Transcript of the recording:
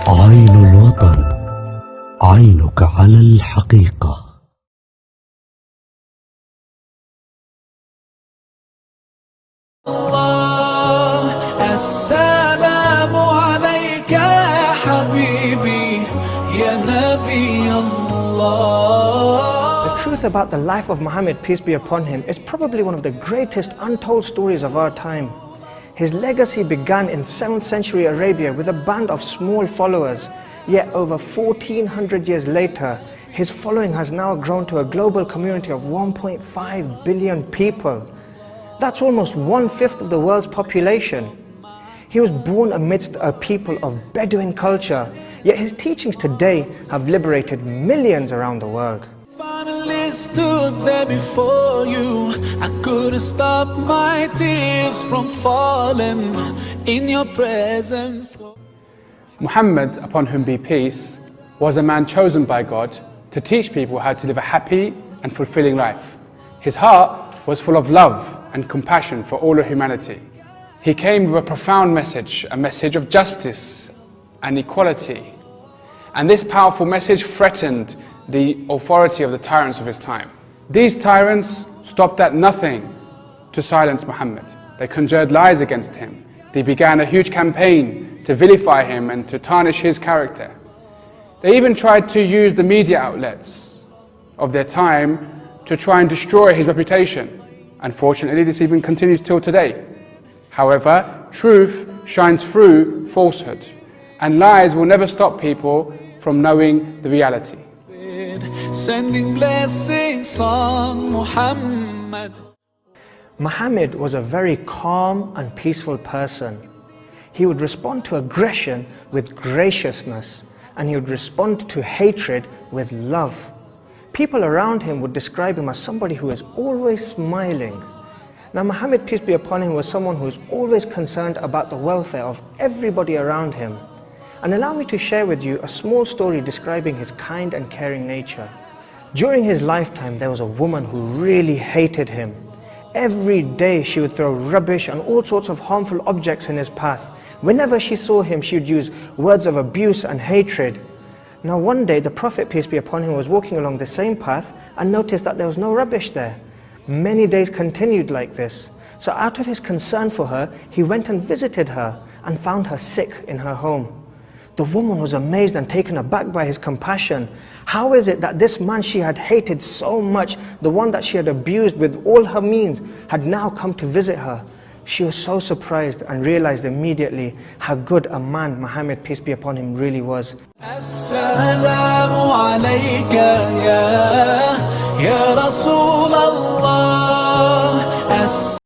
عين الوطن، عينك على الحقيقة. السلام عليك يا حبيبي يا نبي الله. The truth about the life of Muhammad, peace be upon him, is probably one of the greatest untold stories of our time. His legacy began in 7th century Arabia with a band of small followers, yet over 1400 years later, his following has now grown to a global community of 1.5 billion people. That's almost 1/5 of the world's population. He was born amidst a people of Bedouin culture, yet his teachings today have liberated millions around the world. Finally stood there before you, I couldn't stop my tears from falling in your presence. Muhammad, upon whom be peace, was a man chosen by God to teach people how to live a happy and fulfilling life. His heart was full of love and compassion for all of humanity. He came with a profound message, a message of justice and equality. And this powerful message threatened the authority of the tyrants of his time. These tyrants stopped at nothing to silence Muhammad. They conjured lies against him. They began a huge campaign to vilify him and to tarnish his character. They even tried to use the media outlets of their time to try and destroy his reputation. Unfortunately, this even continues till today. However, truth shines through falsehood, and lies will never stop people from knowing the reality. Sending blessings on Muhammad. Muhammad was a very calm and peaceful person. He would respond to aggression with graciousness, and he would respond to hatred with love. People around him would describe him as somebody who is always smiling. Now Muhammad, peace be upon him, was someone who is always concerned about the welfare of everybody around him. And allow me to share with you a small story describing his kind and caring nature. During his lifetime, there was a woman who really hated him. Every day she would throw rubbish and all sorts of harmful objects in his path. Whenever she saw him, she would use words of abuse and hatred. Now one day, the Prophet, peace be upon him, was walking along the same path and noticed that there was no rubbish there. Many days continued like this. So out of his concern for her, he went and visited her and found her sick in her home. The woman was amazed and taken aback by his compassion. How is it that this man she had hated so much, the one that she had abused with all her means, had now come to visit her? She was so surprised and realized immediately how good a man Muhammad, peace be upon him, really was. Assalamu alayka ya Rasul Allah.